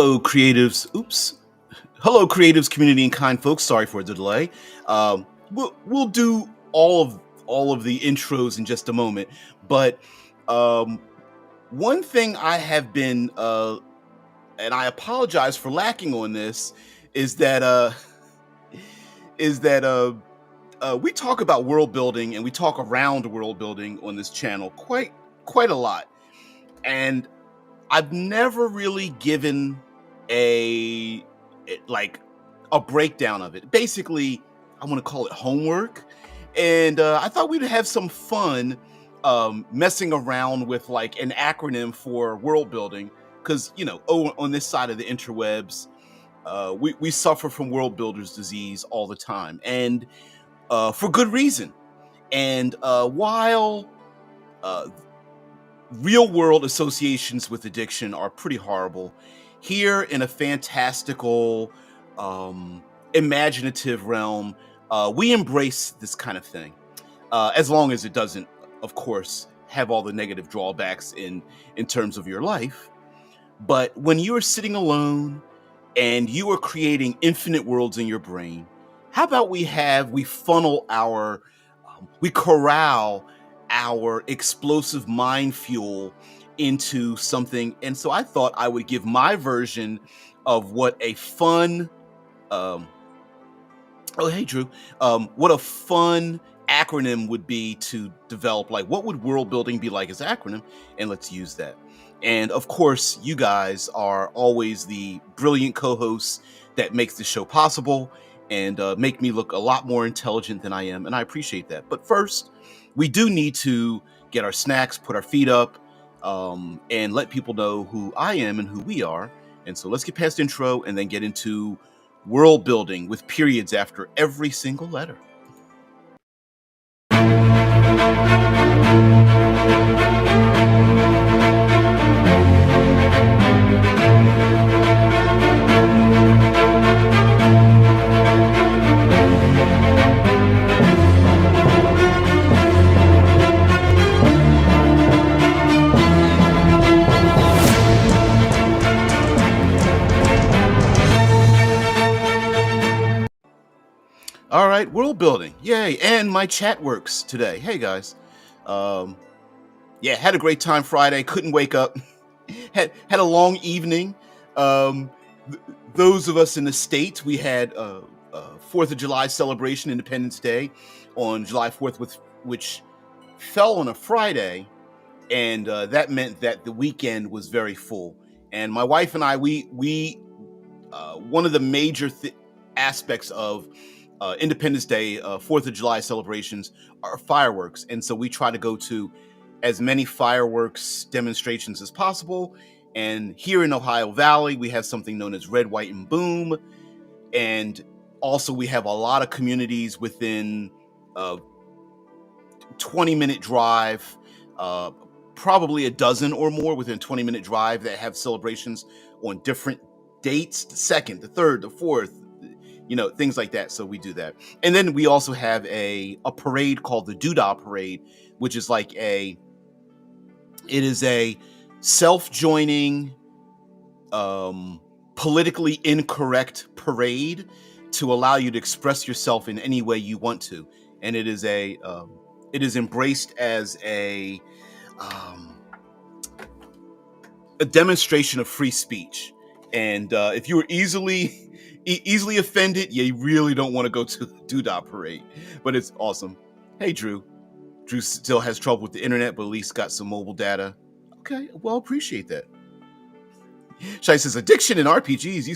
Hello, creatives. Oops. Hello, creatives, community, and kind folks. Sorry for the delay. We'll do all of the intros in just a moment, but um, one thing I have been, and I apologize for lacking on this, is that is that we talk about world building and we talk around world building on this channel quite a lot, and I've never really given a like a breakdown of it. Basically, I want to call it homework, and I thought we'd have some fun messing around with like an acronym for world building, because on this side of the interwebs, we suffer from world builders disease all the time, and for good reason. And while uh, real world associations with addiction are pretty horrible, here in a fantastical, imaginative realm, we embrace this kind of thing, as long as it doesn't, of course, have all the negative drawbacks in terms of your life. But when you are sitting alone and you are creating infinite worlds in your brain, how about we funnel we corral our explosive mind fuel into something. And so I thought I would give my version of what a fun, um, oh, hey, Drew, what a fun acronym would be to develop. Like, what would world building be like as an acronym? And let's use that. And of course, you guys are always the brilliant co-hosts that makes the show possible and make me look a lot more intelligent than I am. And I appreciate that. But first, we do need to get our snacks, put our feet up, and let people know who I am and who we are. And so let's get past intro and then get into world building with periods after every single letter. All right, world building. Yay. And my chat works today. Hey, guys. Um, yeah, had a great time Friday. Couldn't wake up. had a long evening. Um, those of us in the States, we had 4th of July celebration, Independence Day, on July 4th, which fell on a Friday. And that meant that the weekend was very full. And my wife and I, we one of the major aspects of Independence Day, 4th of July celebrations are fireworks. And so we try to go to as many fireworks demonstrations as possible. And here in Ohio Valley, we have something known as Red, White, and Boom. And also we have a lot of communities within a 20-minute drive, probably a dozen or more within a 20-minute drive that have celebrations on different dates, the 2nd, the 3rd, the 4th, things like that. So we do that. And then we also have a parade called the Doodah Parade, which is like it is a self-joining, politically incorrect parade to allow you to express yourself in any way you want to. And it is embraced as a demonstration of free speech. And if you were easily offended, you really don't want to go to the Doodah Parade, but it's awesome. Hey, Drew still has trouble with the internet, but at least got some mobile data. Okay, well, appreciate that. Shai says addiction in RPGs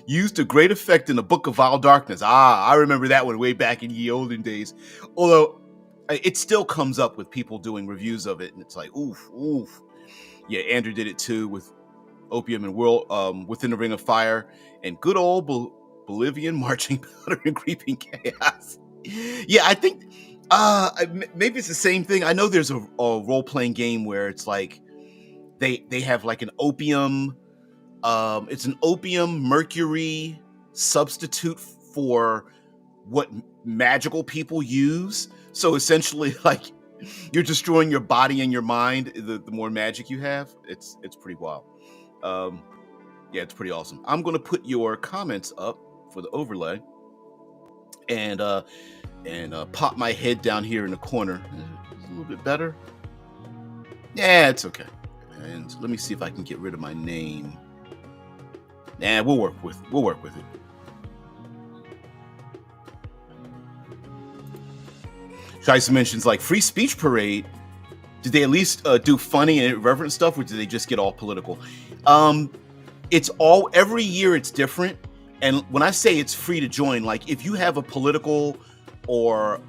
used to great effect in the Book of Vile Darkness. I remember that one way back in ye olden days. Although it still comes up with people doing reviews of it, and it's like, oof. Yeah, Andrew did it too with Opium and World, Within the Ring of Fire, and good old Bolivian marching powder and creeping chaos. Yeah, I think maybe it's the same thing. I know there's a role-playing game where it's like they have like an opium, it's an opium mercury substitute for what magical people use. So essentially, like, you're destroying your body and your mind the more magic you have. It's pretty wild. Yeah, it's pretty awesome. I'm going to put your comments up for the overlay, and pop my head down here in the corner. It's a little bit better. Yeah, it's okay. And let me see if I can get rid of my name. Nah, we'll work with it. Shice mentions like Free Speech Parade. Did they at least do funny and irreverent stuff, or did they just get all political? It's all, every year it's different. And when I say it's free to join, like if you have a political or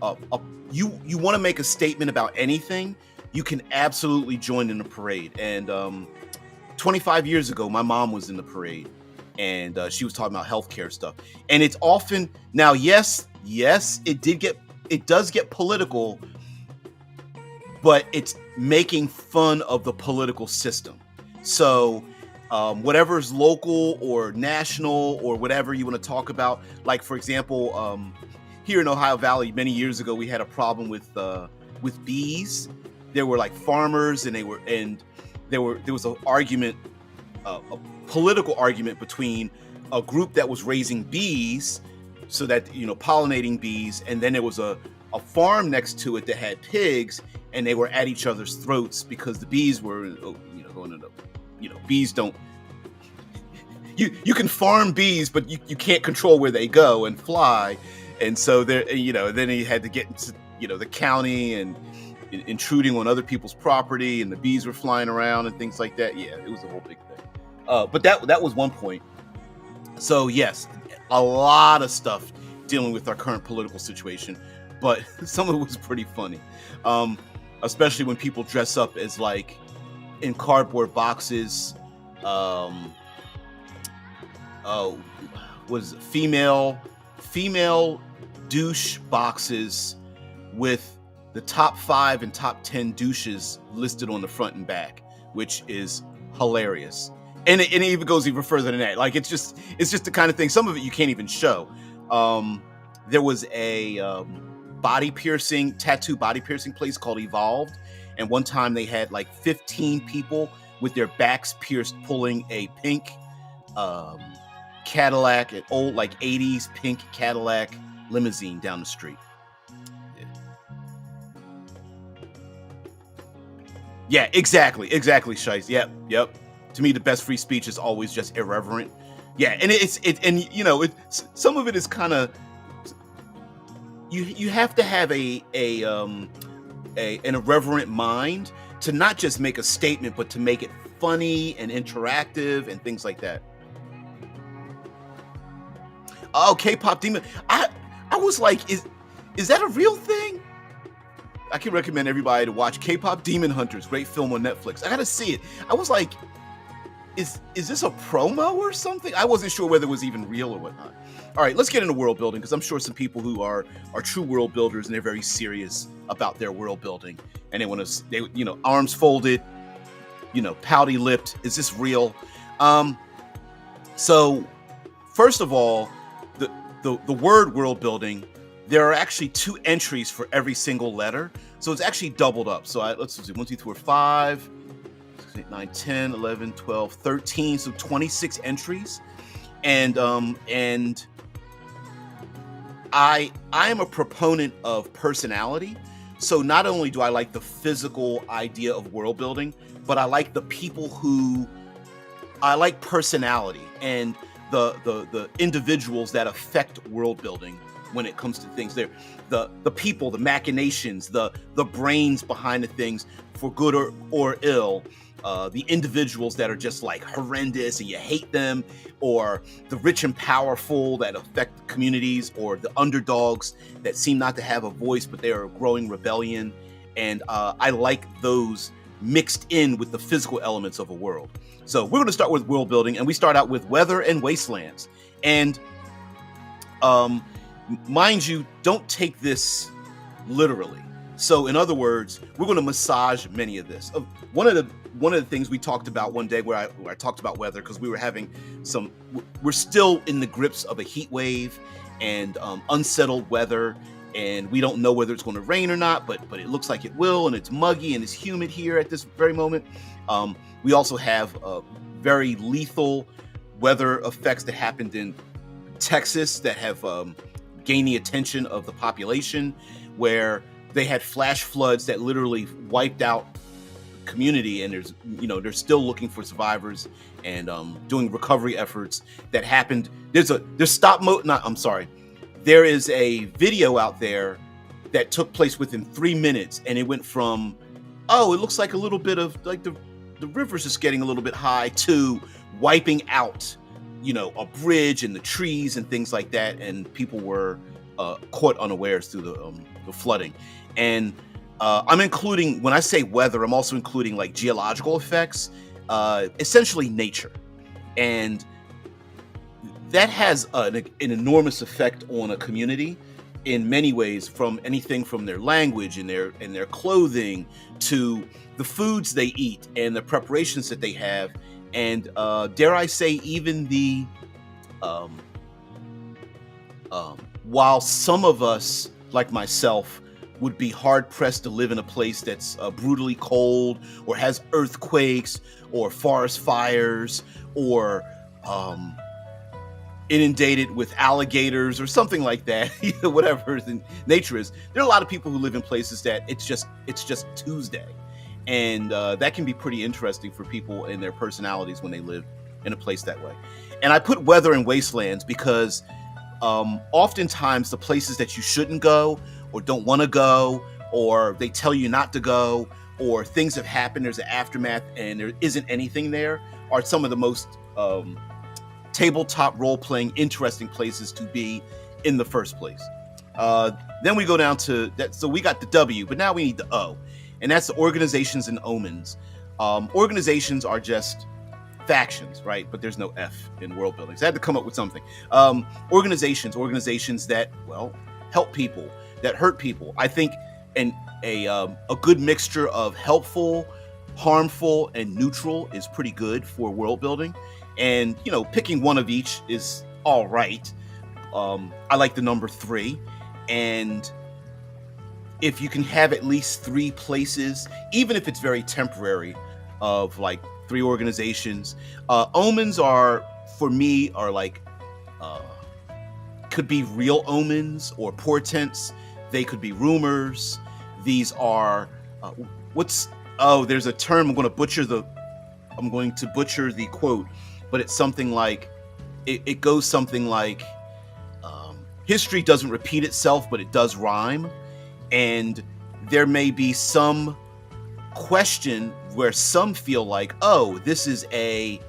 you want to make a statement about anything, you can absolutely join in the parade. And 25 years ago, my mom was in the parade, and she was talking about healthcare stuff. And it's often now, yes, it does get political, but it's making fun of the political system. So whatever's local or national or whatever you want to talk about, like for example, here in Ohio Valley, many years ago, we had a problem with bees. There were like farmers, and there was an argument, a political argument between a group that was raising bees, so that pollinating bees, and then there was a farm next to it that had pigs, and they were at each other's throats because the bees were going to bees don't, you can farm bees, but you can't control where they go and fly. And so there, then he had to get into the county and intruding on other people's property, and the bees were flying around and things like that. Yeah, it was a whole big thing. But that was one point. So yes, a lot of stuff dealing with our current political situation, but some of it was pretty funny. Especially when people dress up as like in cardboard boxes. Was female douche boxes with the top 5 and top 10 douches listed on the front and back, which is hilarious. And it even goes even further than that. Like it's just the kind of thing. Some of it you can't even show. There was a tattoo body piercing place called Evolved, and one time they had like 15 people with their backs pierced pulling a pink Cadillac, an old like 80s pink Cadillac limousine down the street. Yeah, exactly, Shice. Yep. To me, the best free speech is always just irreverent. Yeah, and some of it is kind of, you have to have an irreverent mind to not just make a statement, but to make it funny and interactive and things like that. Oh, K-pop demon. I was like, is that a real thing? I can recommend everybody to watch K-pop Demon Hunters. Great film on Netflix. I gotta see it. I was like, is this a promo or something? I wasn't sure whether it was even real or whatnot. All right, let's get into world building, because I'm sure some people who are true world builders, and they're very serious about their world building, and they want to, arms folded, pouty lipped. Is this real? So first of all, the word world building, there are actually 2 entries for every single letter. So it's actually doubled up. So let's see, 1, 2, 3, 4, 5, 6, 8, 9, 10, 11, 12, 13. So 26 entries. And I am a proponent of personality. So not only do I like the physical idea of world building, but I like the people I like personality and the individuals that affect world building when it comes to things. They're the people, the machinations, the brains behind the things, for good or ill. The individuals that are just like horrendous and you hate them, or the rich and powerful that affect communities, or the underdogs that seem not to have a voice, but they are a growing rebellion. And I like those mixed in with the physical elements of a world. So we're going to start with world building, and we start out with weather and wastelands. And mind you, don't take this literally. So in other words, we're going to massage many of this. One of the things we talked about one day where I talked about weather, because we were having we're still in the grips of a heat wave and unsettled weather, and we don't know whether it's going to rain or not, but it looks like it will, and it's muggy and it's humid here at this very moment. We also have very lethal weather effects that happened in Texas that have gained the attention of the population, where they had flash floods that literally wiped out community, and they're still looking for survivors and doing recovery efforts that happened. There is a video out there that took place within 3 minutes, and it went from, oh, it looks like a little bit of like the river's just getting a little bit high, to wiping out a bridge and the trees and things like that, and people were caught unawares through the flooding. And I'm including, when I say weather, I'm also including like geological effects, essentially nature. And that has an enormous effect on a community in many ways, from anything from their language and their clothing to the foods they eat and the preparations that they have. And dare I say, even the while some of us, like myself, would be hard pressed to live in a place that's brutally cold, or has earthquakes, or forest fires, or inundated with alligators or something like that, whatever the nature is. There are a lot of people who live in places that it's just Tuesday, and that can be pretty interesting for people and their personalities when they live in a place that way. And I put weather in Wastelands because oftentimes the places that you shouldn't go, or don't want to go, or they tell you not to go, or things have happened, there's an aftermath, and there isn't anything there, are some of the most tabletop role-playing interesting places to be in the first place. Then we go down to that. So we got the W, but now we need the O, and that's the organizations and omens. Organizations are just factions, right? But there's no F in world building, so I had to come up with something. Organizations that, well, help people, that hurt people. I think a good mixture of helpful, harmful, and neutral is pretty good for world building. And picking one of each is all right. I like the number 3, and if you can have at least 3 places, even if it's very temporary, of like 3 organizations. Omens are, for me, are like could be real omens or portents. They could be rumors. These are there's a term, I'm going to butcher the quote, but it's something like, it goes something like, history doesn't repeat itself, but it does rhyme. And there may be some question where some feel like, oh, this is an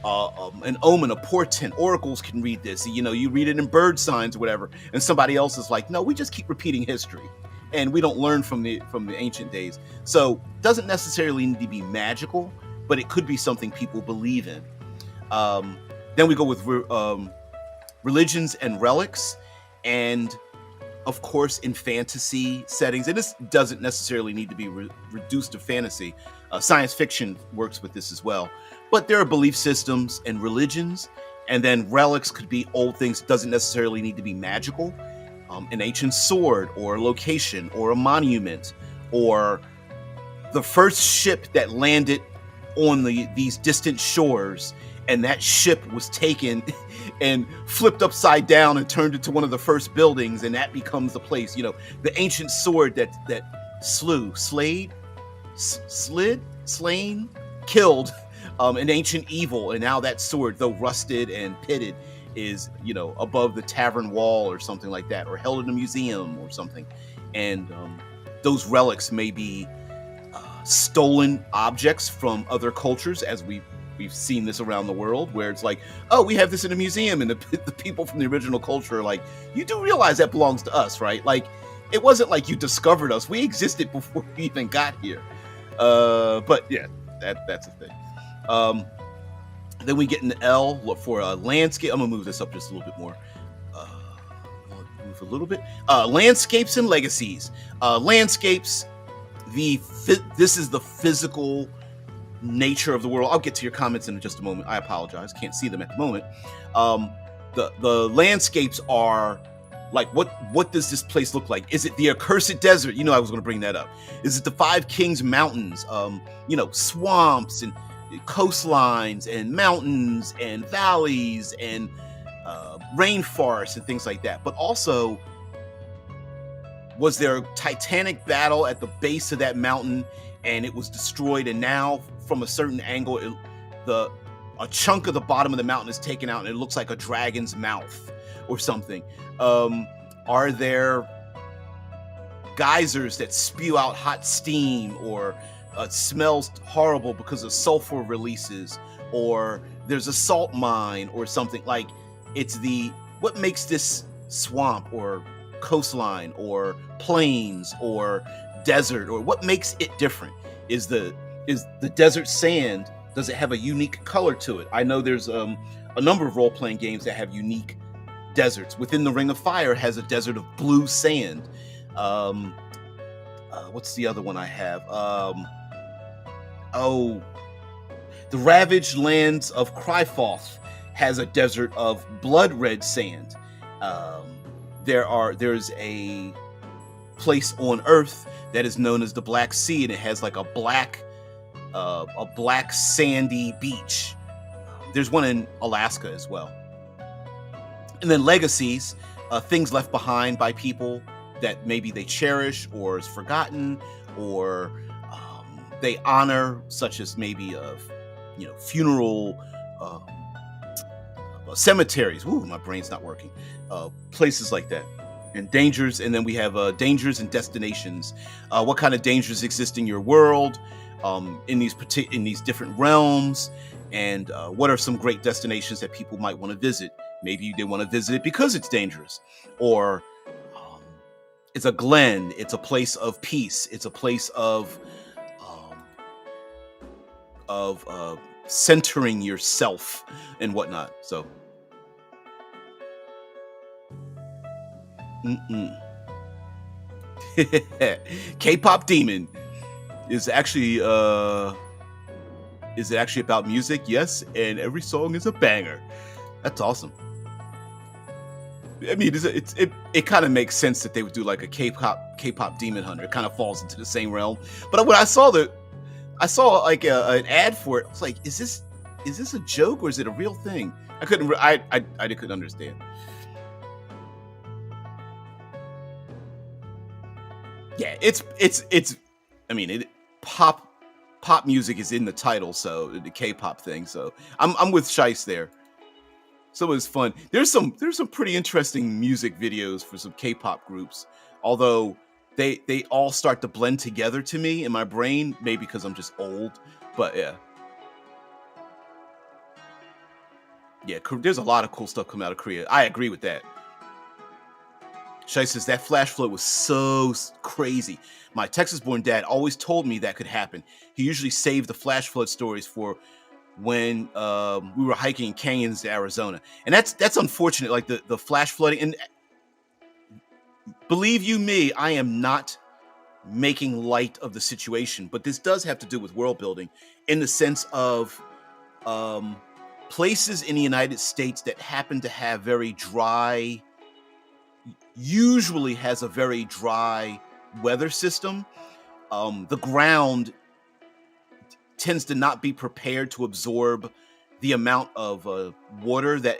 omen, a portent. Oracles can read this. You read it in bird signs or whatever, and somebody else is like, no, we just keep repeating history, and we don't learn from the ancient days. So doesn't necessarily need to be magical, but it could be something people believe in. Then we go with religions and relics, and of course in fantasy settings, and this doesn't necessarily need to be reduced to fantasy. Science fiction works with this as well, but there are belief systems and religions, and then relics could be old things. Doesn't necessarily need to be magical. An ancient sword, or a location, or a monument, or the first ship that landed on these distant shores, and that ship was taken and flipped upside down and turned into one of the first buildings, and that becomes the place. The ancient sword that killed an ancient evil, and now that sword, though rusted and pitted, is above the tavern wall or something like that, or held in a museum or something. And those relics may be stolen objects from other cultures, as we've seen this around the world, where it's like, oh, we have this in a museum, and the people from the original culture are like, you do realize that belongs to us, right? Like, it wasn't like you discovered us. We existed before we even got here. But yeah, that's a thing. Then we get an L for landscape. I'm gonna move this up just a little bit more. Move a little bit. Landscapes and legacies. Landscapes. This is the physical nature of the world. I'll get to your comments in just a moment. I apologize, can't see them at the moment. The landscapes are like, what does this place look like? Is it the accursed desert? I was going to bring that up. Is it the 5 Kings mountains? Swamps and coastlines and mountains and valleys and rainforests and things like that. But also, was there a titanic battle at the base of that mountain and it was destroyed, and now from a certain angle a chunk of the bottom of the mountain is taken out and it looks like a dragon's mouth or something? Are there geysers that spew out hot steam, or smells horrible because of sulfur releases, or there's a salt mine or something? Like, it's what makes this swamp or coastline or plains or desert, or what makes it different? Is the desert sand, does it have a unique color to it? I know there's a number of role-playing games that have unique deserts. Within the Ring of Fire has a desert of blue sand. What's the other one I have? The Ravaged Lands of Kryphoth has a desert of blood red sand. There's a place on Earth that is known as the Black Sea, and it has like a black sandy beach. There's one in Alaska as well. And then Legacies, things left behind by people that maybe they cherish or is forgotten, or they honor, such as maybe funeral cemeteries. Ooh, my brain's not working. Places like that. And dangers, and then we have dangers and destinations. What kind of dangers exist in your world, in these different realms, and what are some great destinations that people might want to visit? Maybe they want to visit it because it's dangerous, or it's a glen, it's a place of peace, it's a place of centering yourself and whatnot. So K-pop Demon is actually about music? Yes, and every song is a banger. That's awesome. I mean, it kind of makes sense that they would do like a K-pop Demon Hunter. It kind of falls into the same realm. But when I saw like an ad for it, I was like, is this a joke or is it a real thing? I couldn't understand. Yeah, it's. I mean, pop music is in the title, so the K-pop thing. So I'm with Shice there. So it's fun. There's some pretty interesting music videos for some K-pop groups, although they all start to blend together to me in my brain, maybe because I'm just old. But yeah, there's a lot of cool stuff coming out of Korea. I agree with that. Shai says that flash flood was so crazy. My Texas-born dad always told me that could happen. He usually saved the flash flood stories for when we were hiking in canyons to Arizona, and that's unfortunate. Like the flash flooding, and believe you me, I am not making light of the situation, but this does have to do with world building in the sense of places in the United States that happen to have very dry. Usually has a very dry weather system. The ground tends to not be prepared to absorb the amount of water that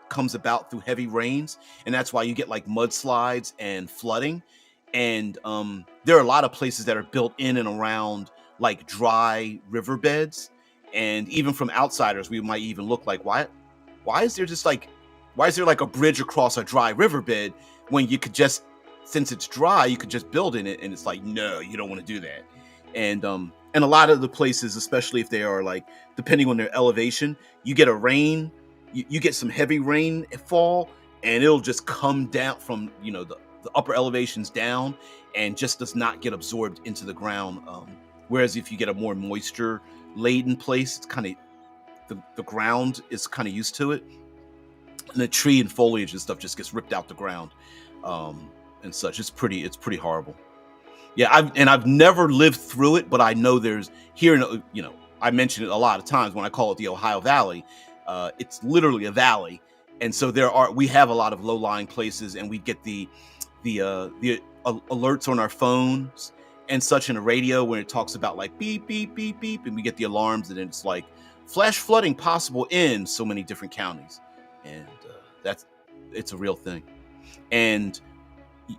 comes about through heavy rains, and that's why you get like mudslides and flooding. And there are a lot of places that are built in and around like dry riverbeds, and even from outsiders, we might even look like, why is there like a bridge across a dry riverbed when you could just, since it's dry, you could just build in it? And it's like, no, you don't want to do that. And a lot of the places, especially if they are like, depending on their elevation, you get you get some heavy rainfall, and it'll just come down from the upper elevations down, and just does not get absorbed into the ground. Whereas if you get a more moisture laden place, it's kind of the ground is kind of used to it, and the tree and foliage and stuff just gets ripped out the ground, and such. It's pretty horrible. Yeah, I've never lived through it, but I know there's here in I mention it a lot of times when I call it the Ohio Valley. It's literally a valley, and so we have a lot of low-lying places, and we get the alerts on our phones, and such in the radio when it talks about like beep, beep, beep, beep, and we get the alarms, and it's like flash flooding possible in so many different counties. And it's a real thing. And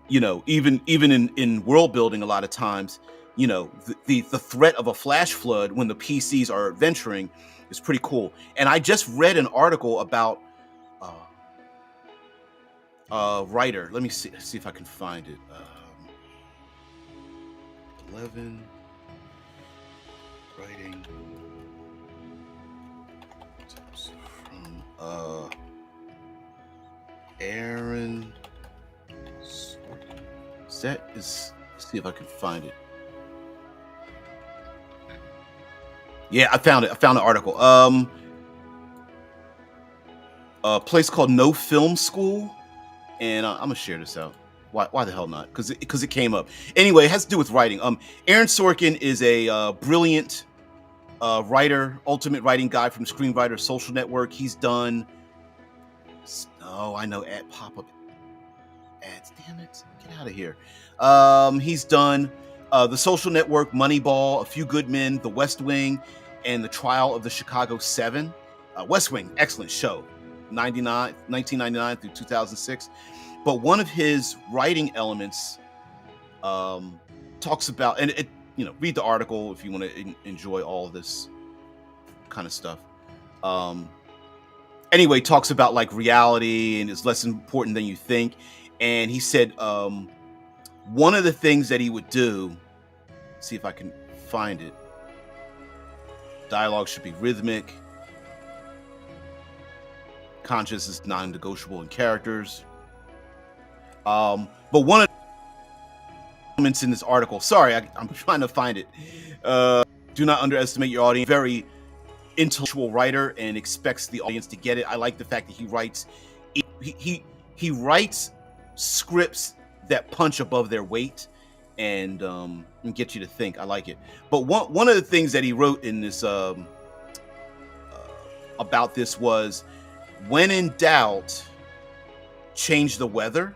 even in world building, a lot of times, the threat of a flash flood when the PCs are adventuring is pretty cool. And I just read an article about writer. Let me see if I can find it. 11 writing tips from Aaron. Let's see if I can find it. Yeah, I found it. I found the article. A place called No Film School, and I'm gonna share this out. Why the hell not? Because it came up. Anyway, it has to do with writing. Aaron Sorkin is a brilliant writer, ultimate writing guy from Screenwriter Social Network. He's done. Oh, I know. Pop-up ads. Damn it! Get out of here. He's done The Social Network, Moneyball, A Few Good Men, The West Wing, and The Trial of the Chicago 7. West Wing, excellent show. 1999 through 2006. But one of his writing elements talks about, and read the article if you want to enjoy all of this kind of stuff. Anyway, talks about like reality and it's less important than you think. And he said one of the things that he would do, see if I can find it. Dialogue should be rhythmic. Conscious is non-negotiable in characters. But one of the elements in this article, sorry, I'm trying to find it. Do not underestimate your audience. Very intellectual writer and expects the audience to get it. I like the fact that he writes scripts that punch above their weight and get you to think. I like it. But one of the things that he wrote in this about this was, when in doubt, change the weather.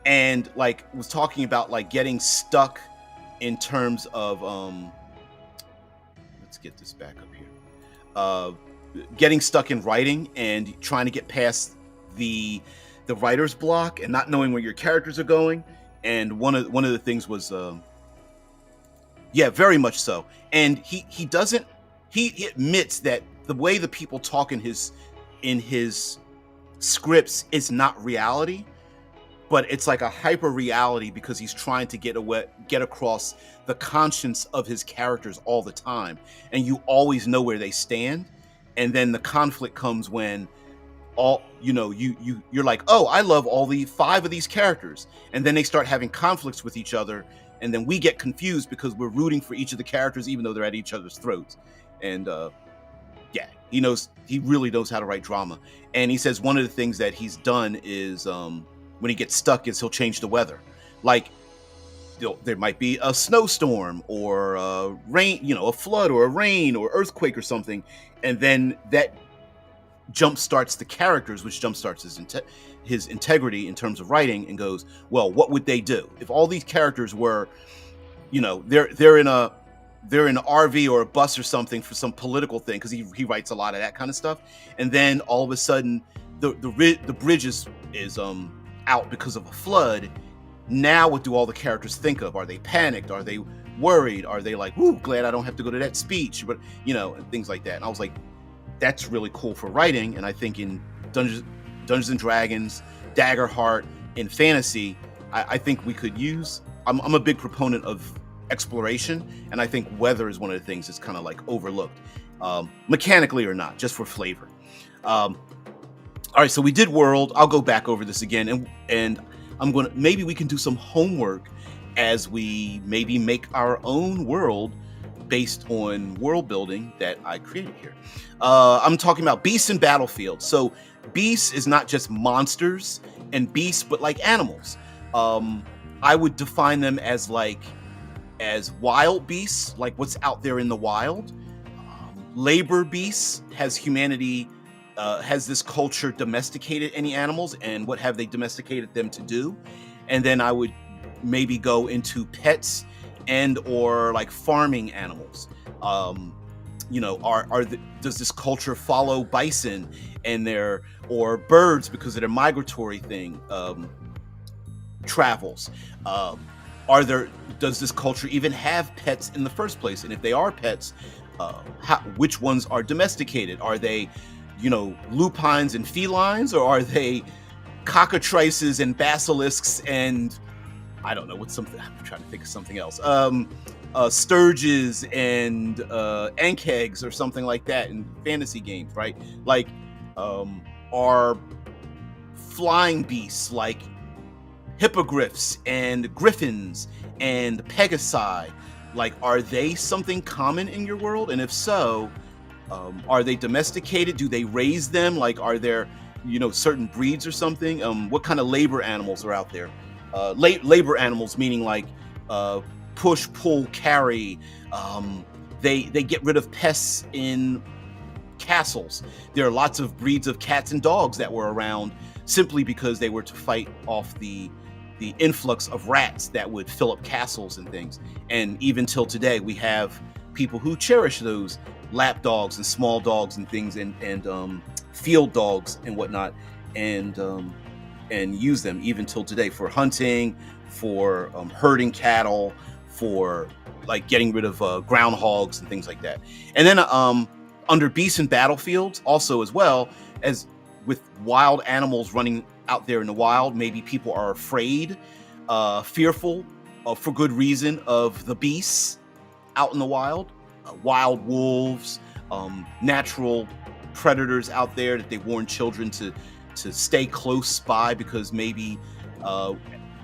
And like was talking about like getting stuck in terms of let's get this back up here. Getting stuck in writing and trying to get past the writer's block and not knowing where your characters are going. And one of the things was very much so. And he admits that the way the people talk in his scripts is not reality, but it's like a hyper reality because he's trying to get across the conscience of his characters all the time, and you always know where they stand. And then the conflict comes when you're like, oh, I love all the 5 of these characters, and then they start having conflicts with each other, and then we get confused because we're rooting for each of the characters even though they're at each other's throats. And he really knows how to write drama. And he says one of the things that he's done is when he gets stuck is he'll change the weather. Like there might be a snowstorm or a rain, a flood or a rain or earthquake or something, and then that jump starts the characters, which jump starts his integrity in terms of writing, and goes, well, what would they do if all these characters were, they're in an RV or a bus or something for some political thing, because he writes a lot of that kind of stuff, and then all of a sudden the bridge is out because of a flood. Now what do all the characters think of? Are they panicked? Are they worried? Are they like, ooh, glad I don't have to go to that speech? But and things like that. And I was like, that's really cool for writing. And I think in Dungeons and Dragons, Daggerheart, in fantasy, I think we could use. I'm a big proponent of exploration, and I think weather is one of the things that's kind of like overlooked, mechanically or not, just for flavor. All right, so we did World. I'll go back over this again, and maybe we can do some homework as we maybe make our own world based on world building that I created here. I'm talking about beasts and battlefields. So beasts is not just monsters and beasts, but like animals. I would define them as wild beasts, like what's out there in the wild. Labor beasts has humanity, has this culture domesticated any animals, and what have they domesticated them to do? And then I would maybe go into pets and or like farming animals. You know, does this culture follow bison and their, or birds because of their migratory thing, travels? Does this culture even have pets in the first place? And if they are pets, which ones are domesticated? Are they, you know, lupines and felines, or are they cockatrices and basilisks and I don't know what's something, I'm trying to think of something else. Sturges and ankegs or something like that in fantasy games, right? Like, are flying beasts like hippogriffs and griffins and pegasi, like, are they something common in your world? And if so, are they domesticated? Do they raise them? Like, are there, you know, certain breeds or something? What kind of labor animals are out there? Labor animals meaning like push, pull, carry. They get rid of pests in castles. There are lots of breeds of cats and dogs that were around simply because they were to fight off the influx of rats that would fill up castles and things. And even till today, we have people who cherish those lap dogs and small dogs and things, and field dogs and whatnot, and use them even till today for hunting, for herding cattle, for like getting rid of groundhogs and things like that. And then under beasts and battlefields, also as well as with wild animals running out there in the wild, maybe people are afraid, fearful, for good reason, of the beasts out in the wild, wild wolves, natural predators out there that they warn children to stay close by, because maybe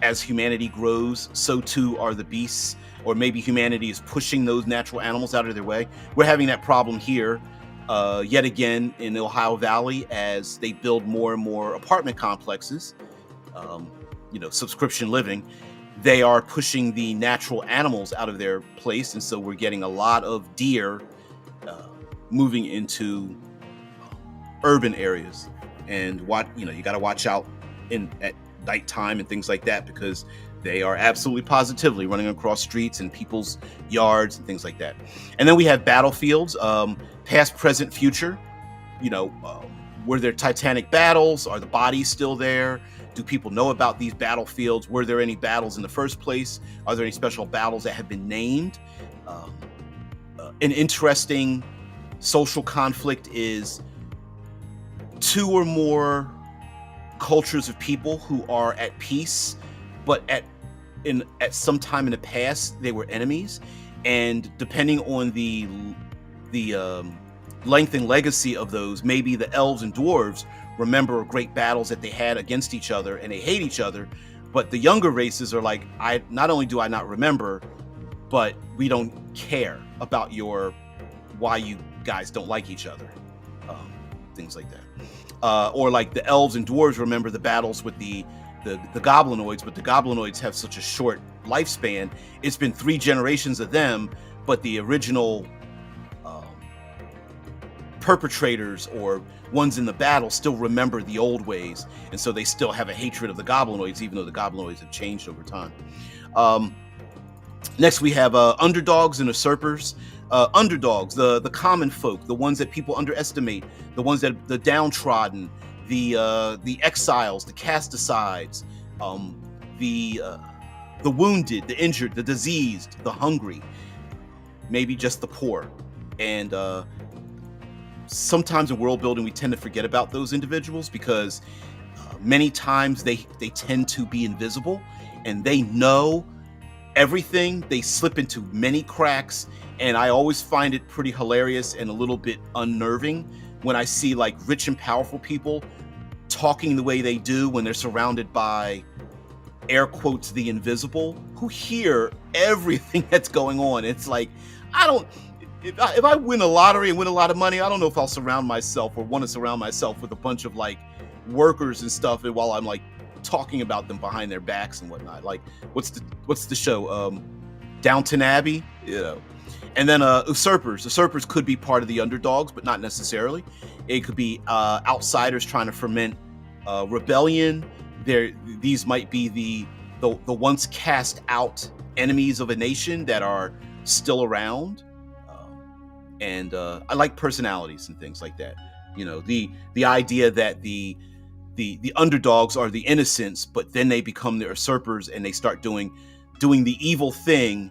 as humanity grows, so too are the beasts, or maybe humanity is pushing those natural animals out of their way. We're having that problem here yet again in the Ohio Valley as they build more and more apartment complexes, you know, subscription living. They are pushing the natural animals out of their place, and so we're getting a lot of deer moving into urban areas. And you know, you got to watch out at nighttime and things like that, because they are absolutely positively running across streets and people's yards and things like that. And then we have battlefields, past, present, future. You know, were there titanic battles? Are the bodies still there? Do people know about these battlefields? Were there any battles in the first place? Are there any special battles that have been named? An interesting social conflict is two or more cultures of people who are at peace, but at some time in the past they were enemies, and depending on the length and legacy of those, maybe the elves and dwarves remember great battles that they had against each other and they hate each other, but the younger races are like, not only do I not remember, but we don't care about why you guys don't like each other, things like that. Or like the elves and dwarves remember the battles with the goblinoids, but the goblinoids have such a short lifespan. It's been 3 generations of them, but the original perpetrators or ones in the battle still remember the old ways, and so they still have a hatred of the goblinoids, even though the goblinoids have changed over time. Next we have underdogs and usurpers. Underdogs, the common folk, the ones that people underestimate, the ones that the downtrodden, the exiles, the cast-asides, the wounded, the injured, the diseased, the hungry, maybe just the poor. And sometimes in world building we tend to forget about those individuals, because many times they tend to be invisible and they know everything. They slip into many cracks, and I always find it pretty hilarious and a little bit unnerving when I see like rich and powerful people talking the way they do when they're surrounded by, air quotes, the invisible, who hear everything that's going on. It's like, if I win a lottery and win a lot of money, I don't know if I'll surround myself or want to surround myself with a bunch of like workers and stuff, and while I'm like talking about them behind their backs and whatnot. Like, what's the show, Downton Abbey, you know. And then usurpers could be part of the underdogs, but not necessarily. It could be outsiders trying to ferment rebellion. These might be the once cast out enemies of a nation that are still around. And I like personalities and things like that. You know, the idea that the underdogs are the innocents, but then they become the usurpers and they start doing the evil thing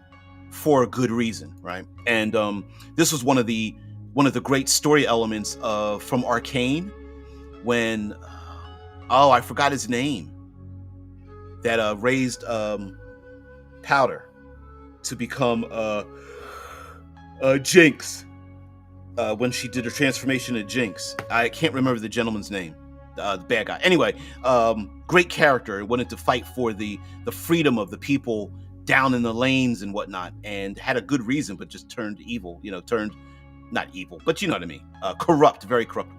for a good reason, right? And this was one of the great story elements from Arcane, when oh, I forgot his name, that raised Powder to become Jinx, when she did her transformation to Jinx. I can't remember the gentleman's name, the bad guy. Anyway, great character. Wanted to fight for the freedom of the people down in the lanes and whatnot, and had a good reason, but just turned evil. You know, turned not evil, but you know what I mean. Corrupt, very corrupt.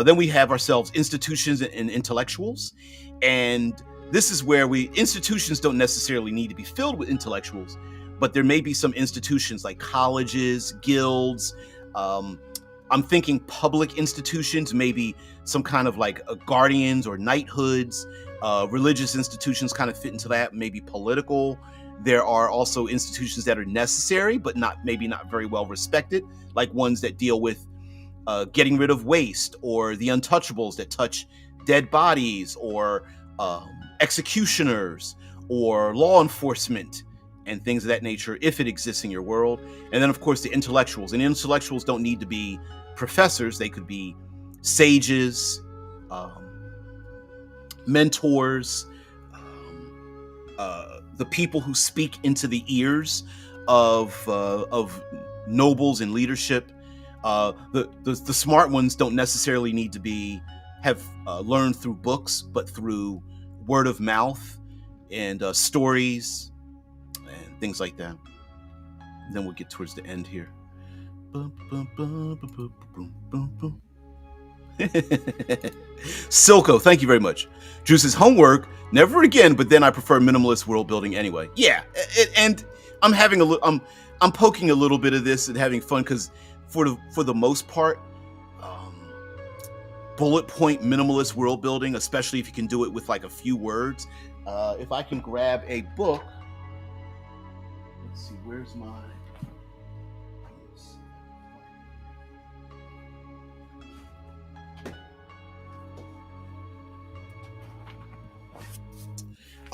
Then we have ourselves institutions and intellectuals, and this is where institutions don't necessarily need to be filled with intellectuals, but there may be some institutions like colleges, guilds. I'm thinking public institutions, maybe some kind of like guardians or knighthoods. Religious institutions kind of fit into that, maybe political. There are also institutions that are necessary, but maybe not very well respected, like ones that deal with getting rid of waste, or the untouchables that touch dead bodies, or executioners, or law enforcement, and things of that nature, if it exists in your world. And then, of course, the intellectuals. And intellectuals don't need to be professors. They could be sages, mentors, the people who speak into the ears of nobles in leadership. The smart ones don't necessarily need to have learned through books, but through word of mouth and stories and things like that. And then we'll get towards the end here. Silco, thank you very much. Drew says, homework, never again, but then I prefer minimalist world building anyway. Yeah, and I'm having I'm poking a little bit of this and having fun, because for the most part, bullet point minimalist world building, especially if you can do it with like a few words. If I can grab a book, let's see, where's my...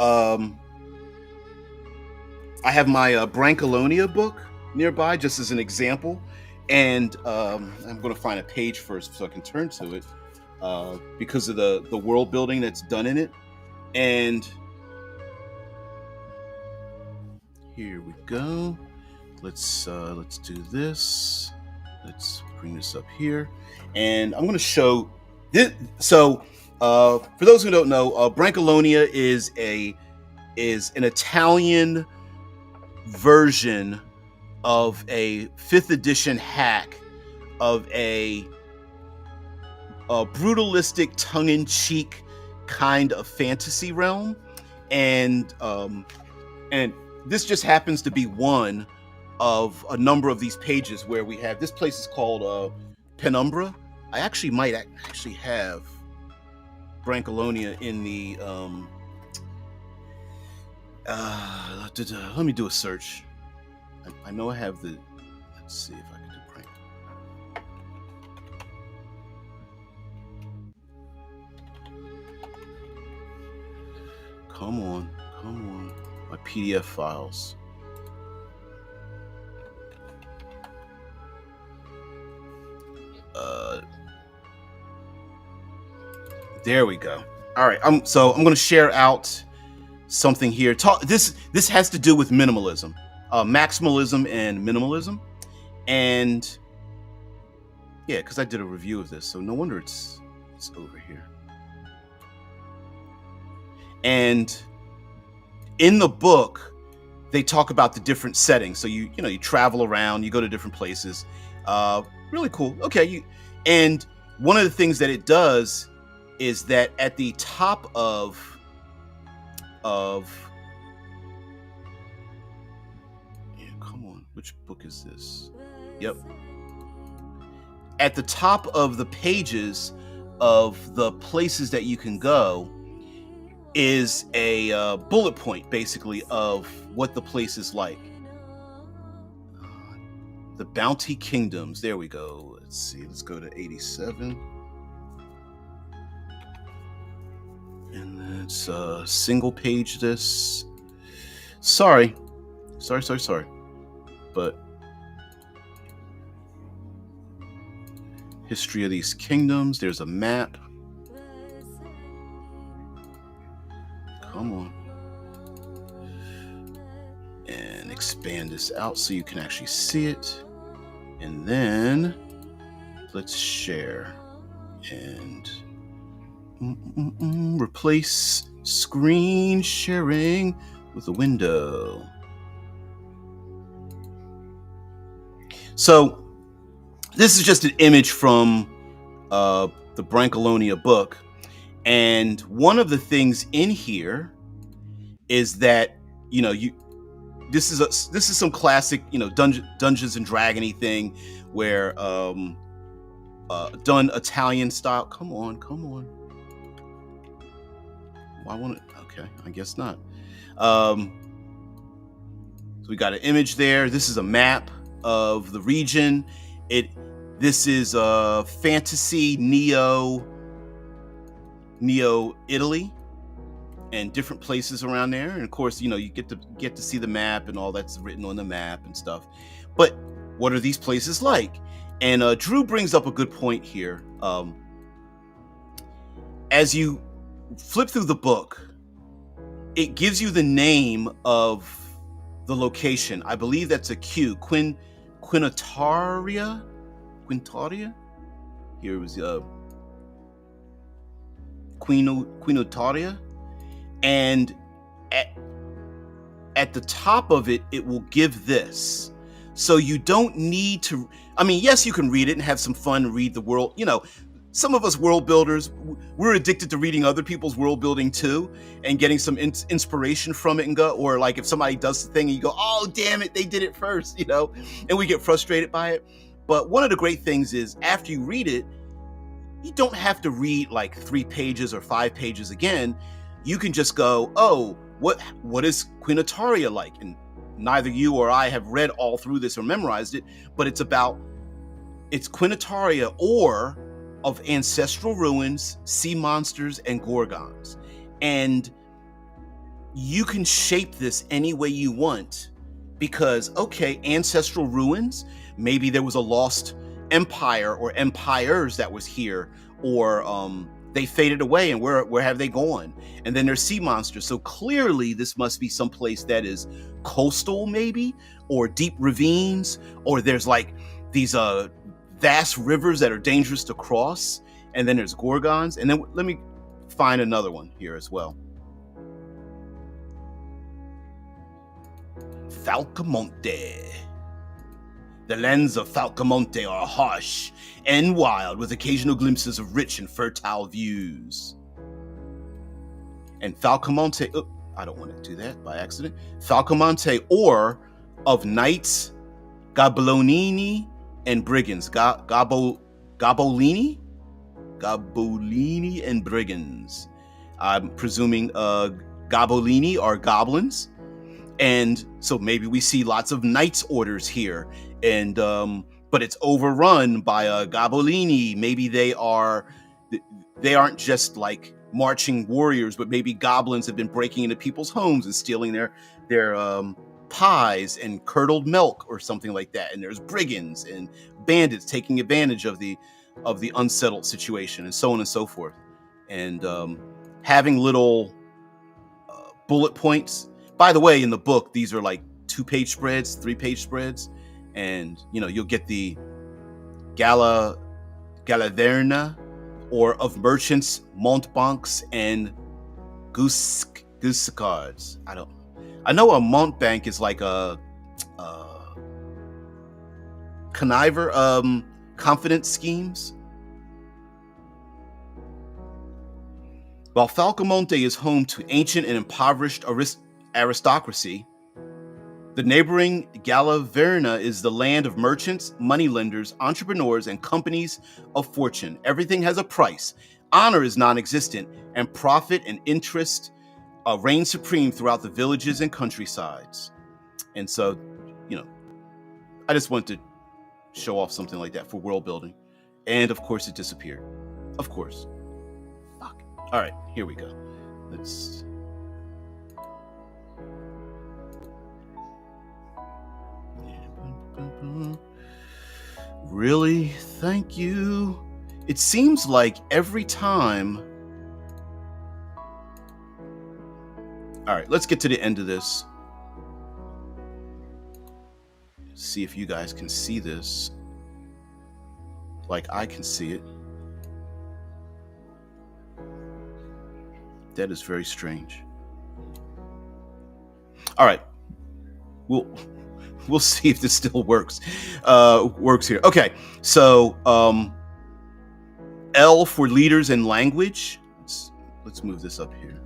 I have my Brancalonia book nearby, just as an example, and I'm going to find a page first so I can turn to it, because of the world building that's done in it. And here we go. Let's do this. Let's bring this up here, and I'm going to show this. So, for those who don't know, Brancalonia is an Italian version of a 5th edition hack of a brutalistic, tongue-in-cheek kind of fantasy realm, and this just happens to be one of a number of these pages where we have this place is called Penumbra. I actually might actually have Brancalonia in the let me do a search. I know I have the, let's see if I can do Brank. Come on, my PDF files. There we go. All right, so I'm going to share out something here. This has to do with minimalism, maximalism and minimalism, and yeah, because I did a review of this, so no wonder it's over here. And in the book, they talk about the different settings. So you travel around, you go to different places. Really cool. Okay, and one of the things that it does is that at the top of come on, which book is this? Yep. At the top of the pages of the places that you can go, is a bullet point, basically, of what the place is like. The Bounty Kingdoms. There we go. Let's see. Let's go to 87. And let's single page this. Sorry. But history of these kingdoms. There's a map. Come on. And expand this out so you can actually see it. And then let's share and replace screen sharing with a window. So this is just an image from the Brancalonia book. And one of the things in here is that, you know, this is some classic, you know, Dungeons and Dragony thing where done Italian style. Come on. Why won't it? Okay, I guess not. So we got an image there. This is a map of the region. This is fantasy neo Italy and different places around there. And of course, you know, you get to see the map and all that's written on the map and stuff. But what are these places like? And Drew brings up a good point here. As you flip through the book, it gives you the name of the location. I believe that's a Q, Quintaria. Here it was Quintaria, and at the top of it, it will give this. So you don't need to. I mean, yes, you can read it and have some fun and read the world. You know, some of us world builders, we're addicted to reading other people's world building too, and getting some inspiration from it, and go, or like if somebody does the thing and you go, oh damn it, they did it first, you know, and we get frustrated by it. But one of the great things is after you read it, you don't have to read like 3 pages or 5 pages again. You can just go, oh, what is Quintaria like? And neither you or I have read all through this or memorized it, but it's Quintaria, or of ancestral ruins, sea monsters, and gorgons. And you can shape this any way you want, because, okay, ancestral ruins, maybe there was a lost empire or empires that was here, or they faded away, and where have they gone? And then there's sea monsters. So clearly this must be some place that is coastal, maybe, or deep ravines, or there's like these vast rivers that are dangerous to cross. And then there's gorgons. And then let me find another one here as well. Falcamonte. The lands of Falcamonte are harsh and wild, with occasional glimpses of rich and fertile views. And Falcamonte, I don't want to do that by accident. Falcamonte, or of knights, Gabolini, and brigands. Gabolini and brigands. I'm presuming Gabolini are goblins. And so maybe we see lots of knights orders here, and but it's overrun by Gabolini. Maybe they aren't just like marching warriors, but maybe goblins have been breaking into people's homes and stealing their pies and curdled milk or something like that. And there's brigands and bandits taking advantage of the unsettled situation, and so on and so forth. And having little bullet points. By the way, in the book, these are like 2-page spreads, 3-page spreads, and you know, you'll get the Galaverna, or of merchants, Montbanks, and Guiscards. I know a Montbank is like a conniver, confidence schemes. While Falcamonte is home to ancient and impoverished aristocracy, the neighboring Galaverna is the land of merchants, moneylenders, entrepreneurs, and companies of fortune. Everything has a price. Honor is non-existent, and profit and interest reign supreme throughout the villages and countrysides. And so, I just wanted to show off something like that for world building. And of course, it disappeared. Of course. Fuck. All right, here we go. Let's. Really? Thank you. It seems like every time. All right, let's get to the end of this. See if you guys can see this like I can see it. That is very strange. All right, we'll see if this still works here. Okay, so L for leaders and language. Let's move this up here.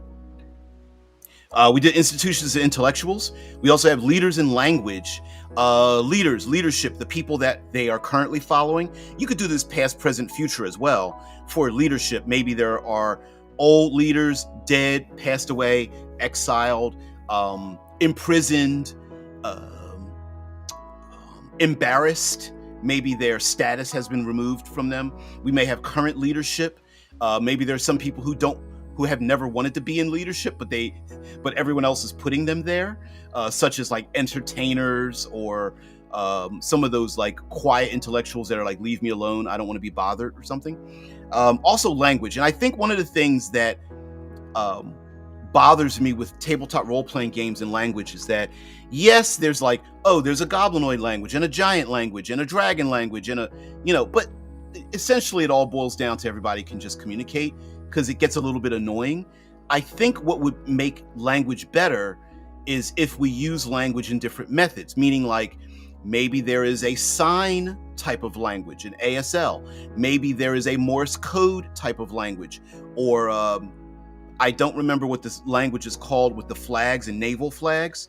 We did institutions and intellectuals. We also have leaders in language. Leadership, the people that they are currently following. You could do this past, present, future as well. For leadership, maybe there are old leaders, dead, passed away, exiled, imprisoned, embarrassed. Maybe their status has been removed from them. We may have current leadership. Maybe there are some people who have never wanted to be in leadership, but everyone else is putting them there, such as like entertainers or some of those like quiet intellectuals that are like, leave me alone, I don't want to be bothered or something. Also language. And I think one of the things that bothers me with tabletop role-playing games and language is that, yes, there's like, there's a goblinoid language and a giant language and a dragon language and but essentially it all boils down to everybody can just communicate, because it gets a little bit annoying. I think what would make language better is if we use language in different methods, meaning like maybe there is a sign type of language, an ASL. Maybe there is a Morse code type of language, or I don't remember what this language is called with the flags and naval flags.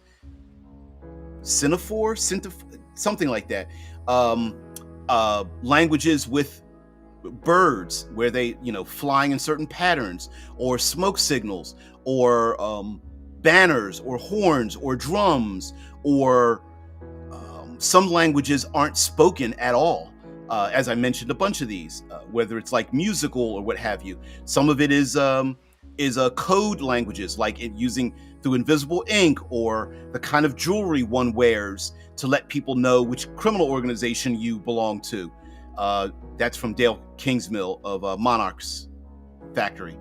Semaphore, something like that. Languages with birds where they flying in certain patterns, or smoke signals, or banners, or horns, or drums, or some languages aren't spoken at all. As I mentioned, a bunch of these, whether it's like musical or what have you. Some of it is code languages, like using through invisible ink, or the kind of jewelry one wears to let people know which criminal organization you belong to. That's from Dale Kingsmill of Monarch's Factory.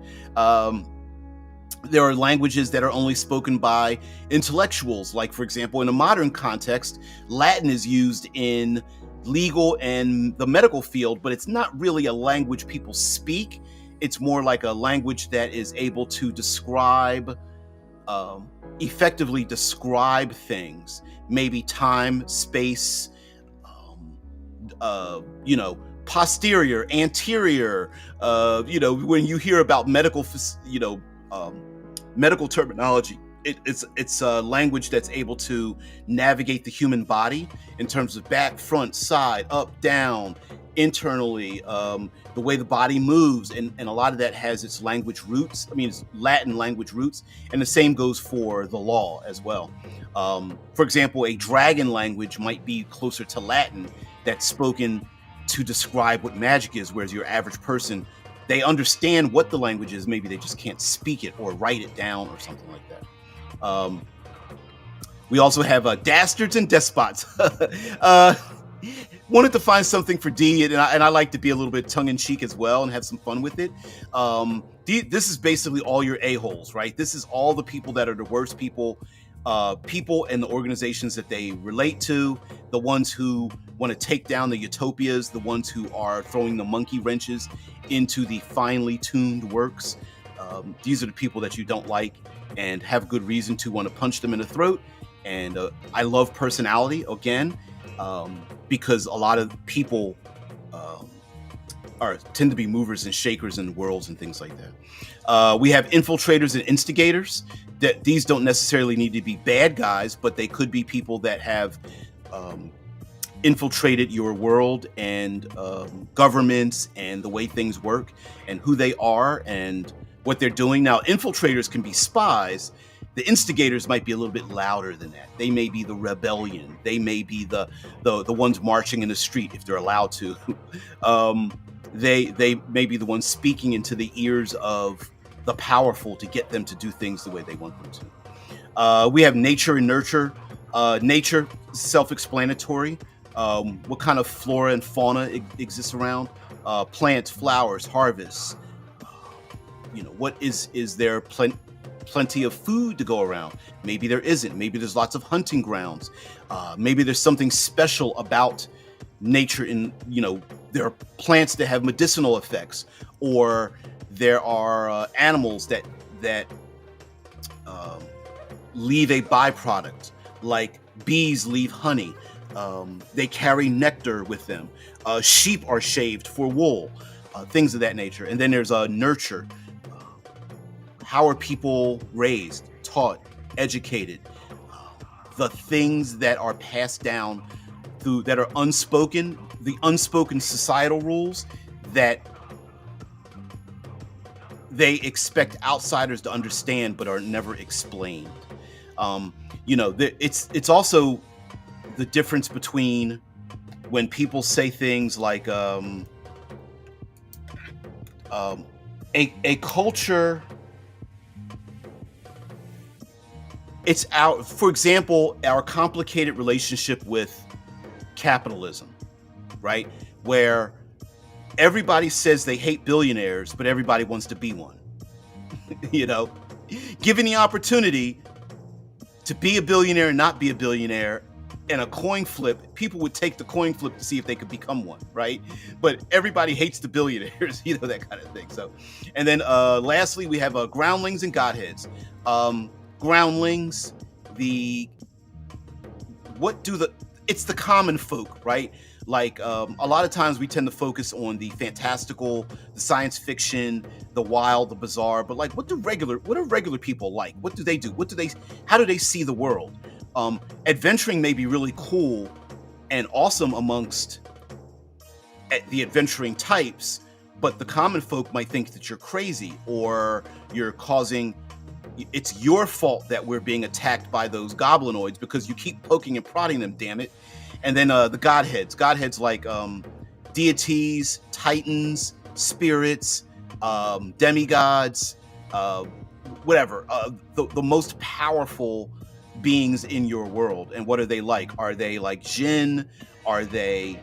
There are languages that are only spoken by intellectuals. Like, for example, in a modern context, Latin is used in legal and the medical field, but it's not really a language people speak. It's more like a language that is able to effectively describe things, maybe time, space, posterior, anterior, when you hear about medical terminology, it's a language that's able to navigate the human body in terms of back, front, side, up, down, internally, the way the body moves, and a lot of that has its language roots. It's Latin language roots, and the same goes for the law as well. For example, a dragon language might be closer to Latin, that's spoken to describe what magic is, whereas your average person, they understand what the language is, maybe they just can't speak it or write it down or something like that. We also have Dastards and Despots. Wanted to find something for D, and I like to be a little bit tongue-in-cheek as well and have some fun with it. This is basically all your a-holes, right? This is all the people that are the worst people and the organizations that they relate to, the ones who want to take down the utopias, the ones who are throwing the monkey wrenches into the finely tuned works. These are the people that you don't like and have good reason to want to punch them in the throat. And I love personality, again, because a lot of people tend to be movers and shakers in worlds and things like that. We have infiltrators and instigators. That these don't necessarily need to be bad guys, but they could be people that have infiltrated your world and governments and the way things work and who they are and what they're doing. Now, infiltrators can be spies. The instigators might be a little bit louder than that. They may be the rebellion. They may be the ones marching in the street if they're allowed to. They may be the ones speaking into the ears of the powerful to get them to do things the way they want them to. We have nature and nurture. Nature, self-explanatory. What kind of flora and fauna exists around? Plants, flowers, harvests. What is there plenty of food to go around? Maybe there isn't. Maybe there's lots of hunting grounds. Maybe there's something special about nature there are plants that have medicinal effects, or there are animals that leave a byproduct, like bees leave honey. They carry nectar with them. Sheep are shaved for wool, things of that nature. And then there's nurture. How are people raised, taught, educated? The things that are passed down that are unspoken, the unspoken societal rules that they expect outsiders to understand but are never explained. It's also the difference between when people say things like a culture. It's for example, our complicated relationship with capitalism, right? Where everybody says they hate billionaires, but everybody wants to be one. Given the opportunity to be a billionaire and not be a billionaire and a coin flip, people would take the coin flip to see if they could become one, right? But everybody hates the billionaires, that kind of thing. So, and then lastly, we have Groundlings and Godheads. Groundlings, it's the common folk, right? Like a lot of times we tend to focus on the fantastical, the science fiction, the wild, the bizarre, but like what are regular people like? What do they do? How do they see the world? Adventuring may be really cool and awesome amongst the adventuring types, but the common folk might think that you're crazy, or it's your fault that we're being attacked by those goblinoids because you keep poking and prodding them, damn it. And then the Godheads like deities, titans, spirits, demigods, whatever, the most powerful beings in your world. And what are they like? Are they like Jinn? Are they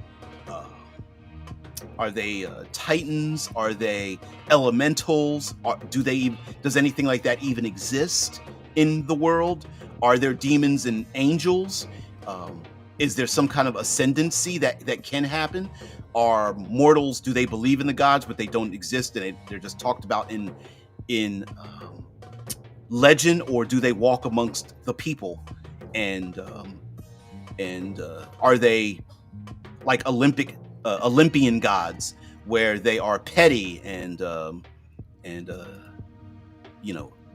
titans? Are they elementals? Does anything like that even exist in the world? Are there demons and angels? Is there some kind of ascendancy that can happen? Are mortals, do they believe in the gods, but they don't exist and they're just talked about in legend, or do they walk amongst the people? And are they like Olympian gods, where they are petty and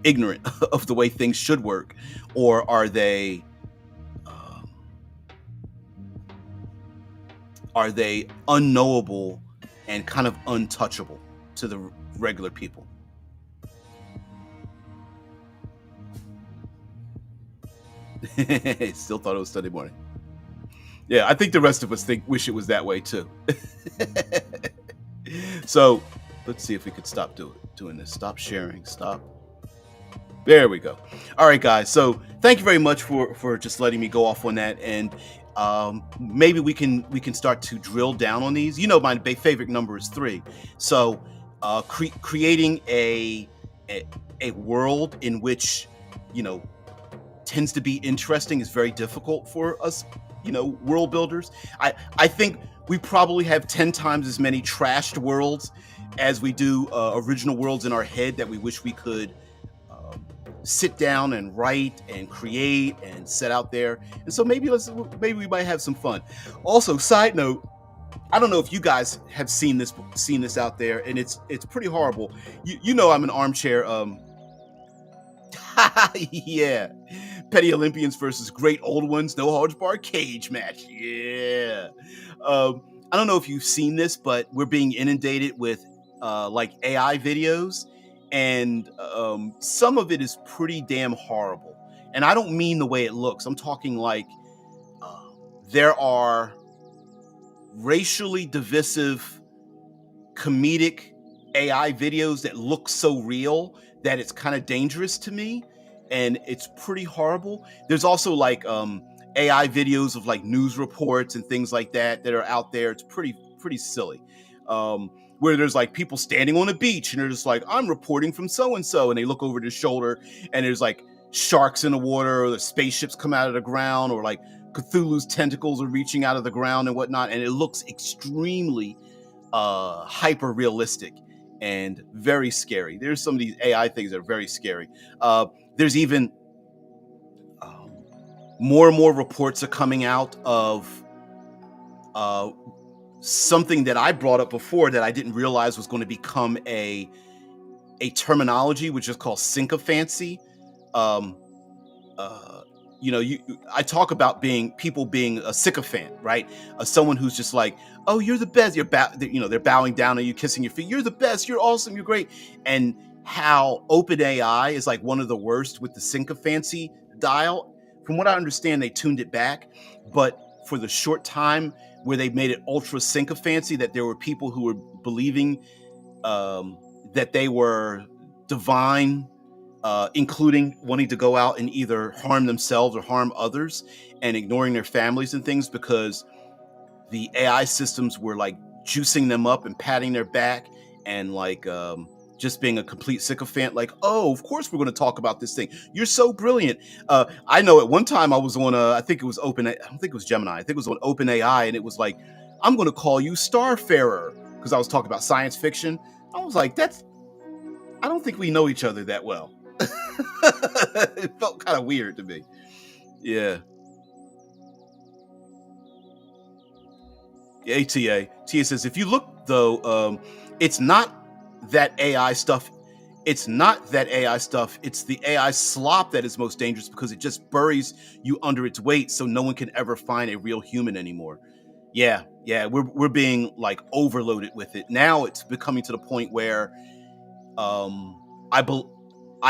ignorant of the way things should work? Or are they unknowable and kind of untouchable to the regular people? Still thought it was Sunday morning. Yeah, I think the rest of us wish it was that way too. So let's see if we could stop doing this. Stop sharing. Stop. There we go. All right, guys. So thank you very much for just letting me go off on that, and maybe we can start to drill down on these. My favorite number is 3. So creating a world in which tends to be interesting is very difficult for us, world builders. I think we probably have 10 times as many trashed worlds as we do original worlds in our head that we wish we could sit down and write and create and set out there. And so maybe we might have some fun. Also, side note, I don't know if you guys have seen this out there, and it's pretty horrible. I'm an armchair yeah, petty Olympians versus great old ones, no holds barred cage match. Yeah. I don't know if you've seen this, but we're being inundated with like AI videos, and some of it is pretty damn horrible. And I don't mean the way it looks. I'm talking like uh, there are racially divisive comedic AI videos that look so real that it's kind of dangerous to me, and it's pretty horrible. There's also like AI videos of like news reports and things like that are out there. It's pretty silly. Where there's like people standing on a beach and they're just like, I'm reporting from so and so, and they look over their shoulder and there's like sharks in the water, or the spaceships come out of the ground, or like Cthulhu's tentacles are reaching out of the ground and whatnot, and it looks extremely hyper realistic and very scary. There's some of these AI things that are very scary. There's even more and more reports are coming out of something that I brought up before that I didn't realize was going to become a terminology, which is called sycophancy. Um, I talk about people being a sycophant, right? Someone who's just like, oh, you're the best. They're bowing down on you, kissing your feet. You're the best. You're awesome. You're great. And how OpenAI is like one of the worst with the sycophancy dial. From what I understand, they tuned it back, but for the short time where they made it ultra sycophancy, that there were people who were believing that they were divine, including wanting to go out and either harm themselves or harm others, and ignoring their families and things because the AI systems were like juicing them up and patting their back and like just being a complete sycophant. Like, oh, of course we're going to talk about this thing. You're so brilliant. I know at one time I was on I think it was I don't think it was Gemini. I think it was on OpenAI, and it was like, I'm going to call you Starfarer because I was talking about science fiction. I was like, I don't think we know each other that well. It felt kind of weird to me. Yeah. ATA. Tia says, if you look though, it's not that AI stuff. It's not that AI stuff. It's the AI slop that is most dangerous because it just buries you under its weight, so no one can ever find a real human anymore. Yeah, we're being like overloaded with it. Now it's becoming to the point where I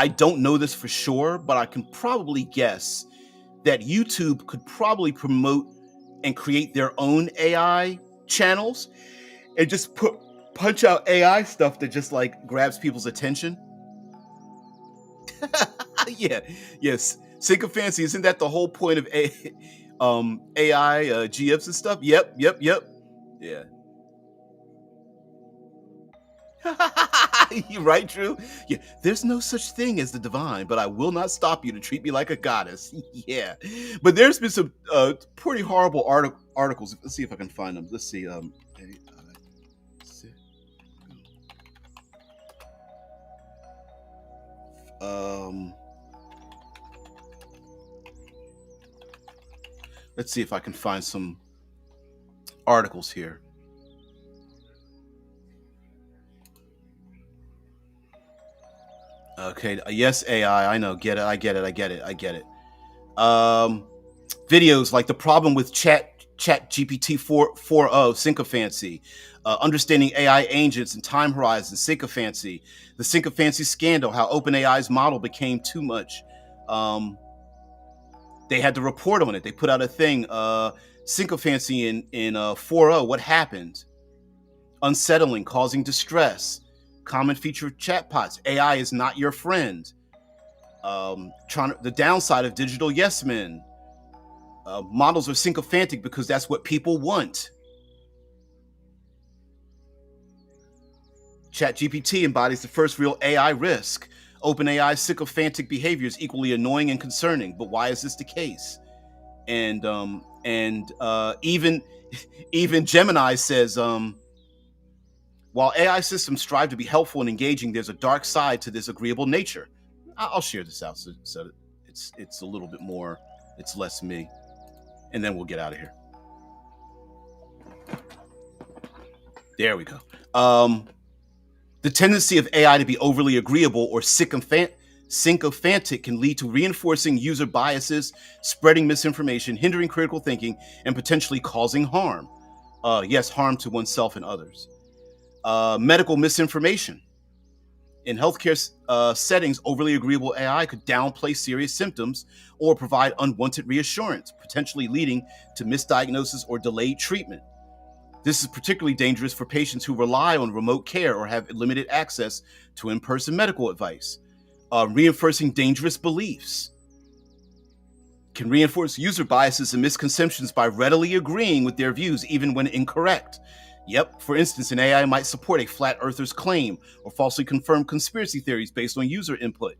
don't know this for sure, but I can probably guess that YouTube could probably promote and create their own AI channels and just punch out AI stuff that just like grabs people's attention. Yeah, yes. Sycophancy, isn't that the whole point of AI GFs and stuff? Yep. Yeah. You right, Drew? Yeah, there's no such thing as the divine, but I will not stop you to treat me like a goddess. Yeah, but there's been some pretty horrible articles. Let's see if I can find them. Let's see. Let's see if I can find some articles here. Okay, yes, AI, I know, get it, I get it. Videos like the problem with Chat GPT 4.0 sycophancy, understanding AI agents and time horizons, sycophancy, the sycophancy scandal, how OpenAI's model became too much. They had to report on it. They put out a thing, sycophancy in 4.0, what happened? Unsettling, causing distress. Common feature of chatbots: AI is not your friend. The downside of digital yes men. Models are sycophantic because that's what people want. ChatGPT embodies the first real AI risk. OpenAI's sycophantic behavior is equally annoying and concerning. But why is this the case? And even Gemini says, while AI systems strive to be helpful and engaging, there's a dark side to this agreeable nature. I'll share this out so it's a little bit more, it's less me, and then we'll get out of here. There we go. The tendency of AI to be overly agreeable or sycophantic can lead to reinforcing user biases, spreading misinformation, hindering critical thinking, and potentially causing harm. Yes, harm to oneself and others. Medical misinformation. In healthcare settings, overly agreeable AI could downplay serious symptoms or provide unwanted reassurance, potentially leading to misdiagnosis or delayed treatment. This is particularly dangerous for patients who rely on remote care or have limited access to in-person medical advice. Reinforcing dangerous beliefs can reinforce user biases and misconceptions by readily agreeing with their views, even when incorrect. Yep, for instance, an AI might support a flat earther's claim or falsely confirm conspiracy theories based on user input.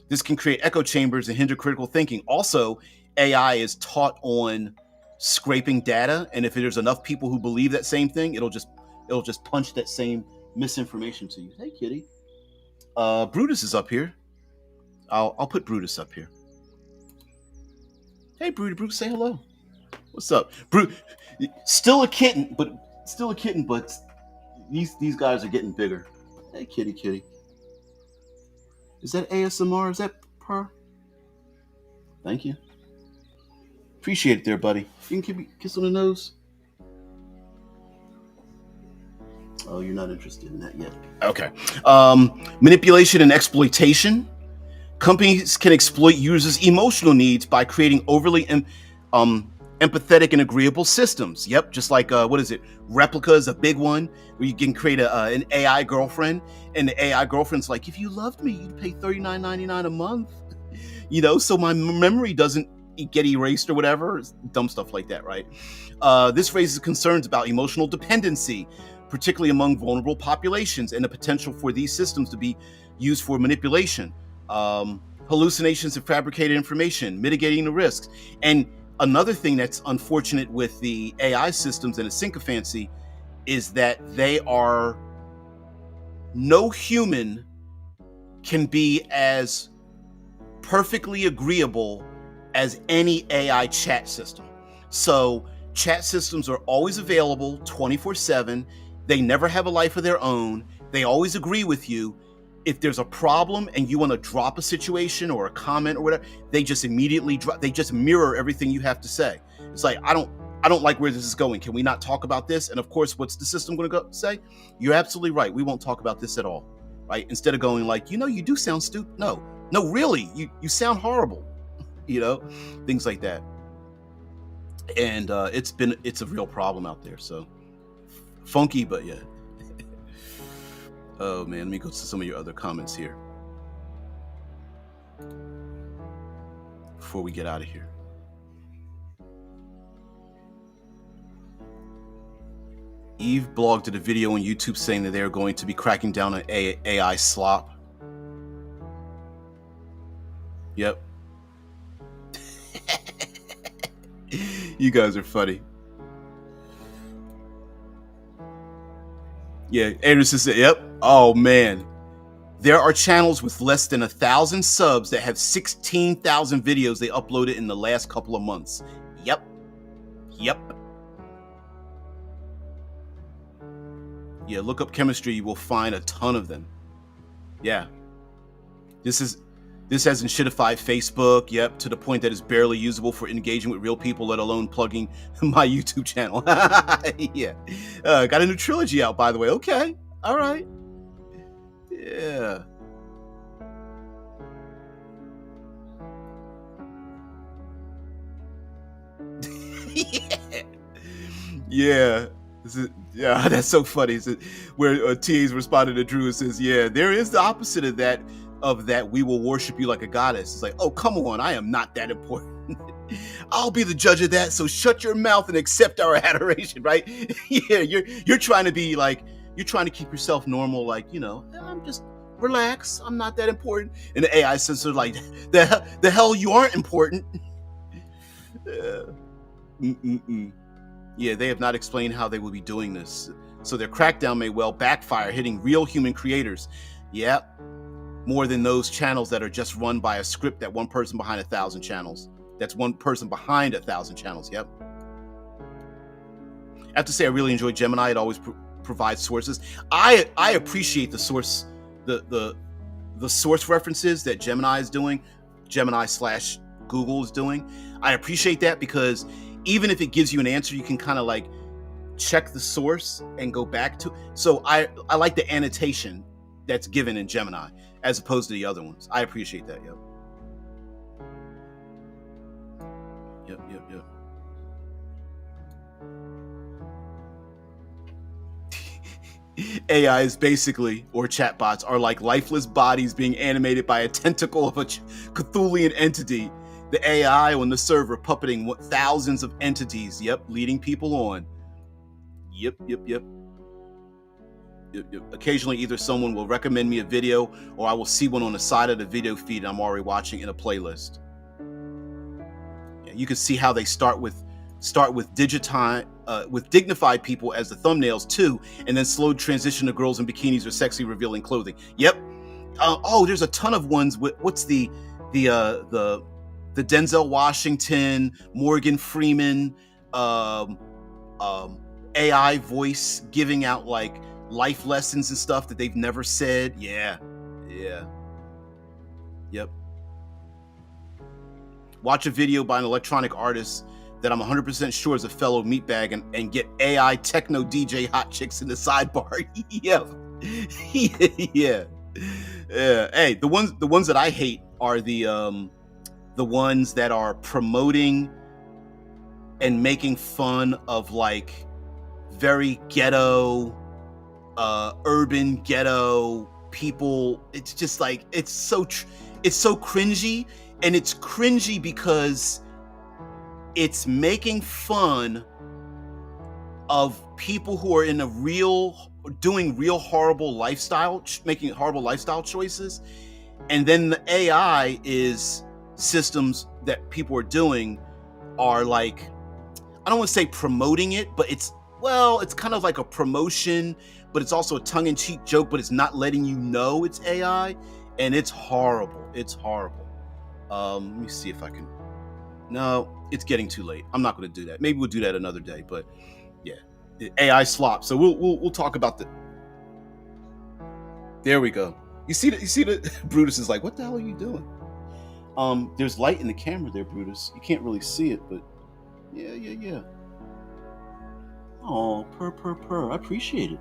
This can create echo chambers and hinder critical thinking. Also, AI is taught on scraping data, and if there's enough people who believe that same thing, it'll just punch that same misinformation to you. Hey, kitty. Brutus is up here. I'll put Brutus up here. Hey, Brutus, say hello. What's up, Still a kitten, but these guys are getting bigger. Hey, kitty. Is that ASMR? Is that purr? Thank you. Appreciate it there, buddy. You can give me a kiss on the nose. Oh, you're not interested in that yet. Okay. Manipulation and exploitation. Companies can exploit users' emotional needs by creating overly empathetic and agreeable systems. Yep, just like Replica is a big one, where you can create an AI girlfriend, and the AI girlfriend's like, if you loved me, you'd pay $39.99 a month. So my memory doesn't get erased or whatever. Dumb stuff like that, right? This raises concerns about emotional dependency, particularly among vulnerable populations, and the potential for these systems to be used for manipulation. Hallucinations and fabricated information, mitigating the risks. And another thing that's unfortunate with the AI systems and the sycophancy is that no human can be as perfectly agreeable as any AI chat system. So chat systems are always available 24/7. They never have a life of their own. They always agree with you. If there's a problem and you want to drop a situation or a comment or whatever, they just immediately they just mirror everything you have to say. It's like, I don't like where this is going. Can we not talk about this? And of course, what's the system going to say? You're absolutely right. We won't talk about this at all, right? Instead of going like, you do sound stupid. No, really, you sound horrible, things like that. And it's a real problem out there. So funky, but yeah. Oh man, let me go to some of your other comments here before we get out of here. Eve blogged a video on YouTube saying that they're going to be cracking down on AI slop. Yep. You guys are funny. Yeah, Anderson said, yep. Oh man, there are channels with less than 1,000 subs that have 16,000 videos they uploaded in the last couple of months. Yep. Yeah, look up chemistry, you will find a ton of them. Yeah. This hasn't shitified Facebook, yep, to the point that it's barely usable for engaging with real people, let alone plugging my YouTube channel. Yeah. Got a new trilogy out, by the way. Okay. All right. Yeah. Yeah. Yeah, that's so funny. Where TA's responded to Drew and says, yeah, there is the opposite of that, we will worship you like a goddess. It's like, oh, come on, I am not that important. I'll be the judge of that, so shut your mouth and accept our adoration, right? Yeah, you're trying to be like, you're trying to keep yourself normal, like, I'm just relax, I'm not that important. And the AI says, like, the hell you aren't important. Yeah, they have not explained how they will be doing this. So their crackdown may well backfire, hitting real human creators. Yep. More than those channels that are just run by a script that one person behind 1,000 channels. That's one person behind 1,000 channels. Yep. I have to say, I really enjoy Gemini. It always provides sources. I appreciate the source, the source references that Gemini is doing, Gemini/Google is doing. I appreciate that because even if it gives you an answer, you can kind of like check the source and go back to. So I like the annotation that's given in Gemini, as opposed to the other ones. I appreciate that. Yep. Yep. AIs basically, or chatbots, are like lifeless bodies being animated by a tentacle of a Cthulhian entity. The AI on the server puppeting thousands of entities. Yep, leading people on. Yep. Occasionally, either someone will recommend me a video, or I will see one on the side of the video feed I'm already watching in a playlist. Yeah, you can see how they start with dignified people as the thumbnails too, and then slow transition to girls in bikinis or sexy revealing clothing. Yep. There's a ton of ones. What's the Denzel Washington, Morgan Freeman, AI voice giving out like life lessons and stuff that they've never said. Yeah. Yep. Watch a video by an electronic artist that I'm 100% sure is a fellow meatbag and get AI techno DJ hot chicks in the sidebar. Yeah. Hey, the ones that I hate are the ones that are promoting and making fun of like very ghetto, urban ghetto people. It's just like it's so cringy, and it's cringy because it's making fun of people who are in doing real horrible lifestyle, making horrible lifestyle choices, and then the AI is systems that people are doing are like, I don't want to say promoting it, but it's kind of like a promotion, but it's also a tongue-in-cheek joke, but it's not letting you know it's AI, and it's horrible. Let me see if I can. No, it's getting too late. I'm not going to do that. Maybe we'll do that another day. But yeah, the AI slop. So we'll talk about the. There we go. You see the Brutus is like, what the hell are you doing? There's light in the camera there, Brutus. You can't really see it, but yeah. Oh, purr. I appreciate it.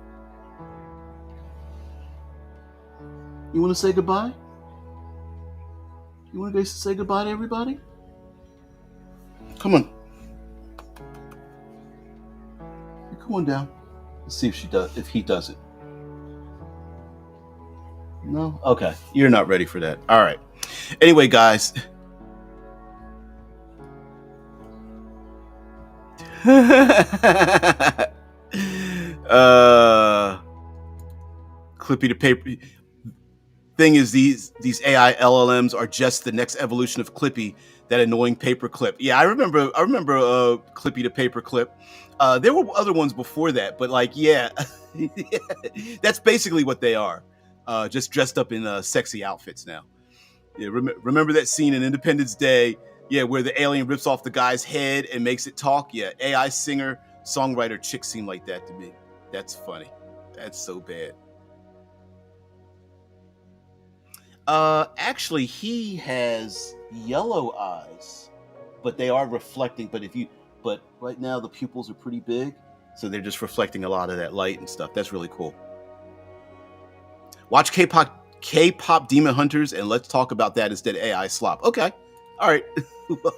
You want to say goodbye? You want to say goodbye to everybody? Come on. Come on down. Let's see if he does it. No? Okay. You're not ready for that. All right. Anyway, guys. Clippy the paper. Thing is, these AI LLMs are just the next evolution of Clippy, that annoying paperclip. Yeah, I remember Clippy the paperclip. There were other ones before that, but like, yeah, that's basically what they are. Just dressed up in sexy outfits now. Yeah, remember that scene in Independence Day? Yeah, where the alien rips off the guy's head and makes it talk. Yeah, AI singer, songwriter chick seem like that to me. That's funny. That's so bad. Actually, he has yellow eyes, but they are reflecting. But right now the pupils are pretty big, so they're just reflecting a lot of that light and stuff. That's really cool. Watch K-pop Demon Hunters, and let's talk about that instead of AI slop. Okay, all right.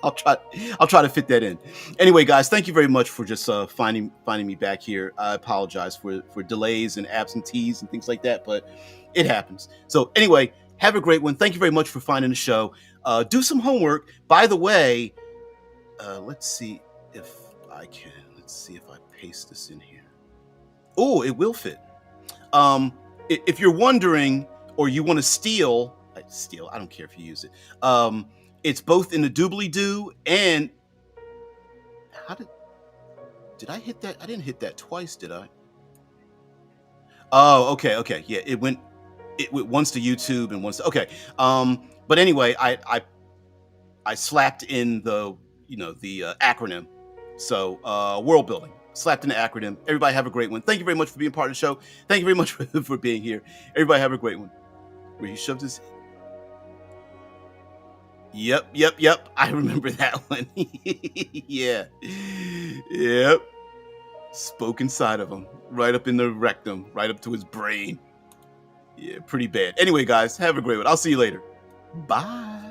I'll try to fit that in. Anyway, guys, thank you very much for just finding me back here. I apologize for delays and absentees and things like that, but it happens. So anyway. Have a great one. Thank you very much for finding the show. Do some homework. By the way, let's see if I can. Let's see if I paste this in here. Oh, it will fit. If you're wondering, or you want to steal, I don't care if you use it. It's both in the doobly-doo and did I hit that? I didn't hit that twice, did I? Oh, okay. Yeah, it went once to YouTube and once to, okay. But anyway, I slapped in the acronym. So world building. Slapped in the acronym. Everybody have a great one. Thank you very much for being part of the show. Thank you very much for being here. Everybody have a great one. Where he shoved his. Yep. I remember that one. Yeah. Yep. Spoke inside of him. Right up in the rectum. Right up to his brain. Yeah, pretty bad. Anyway, guys, have a great one. I'll see you later. Bye.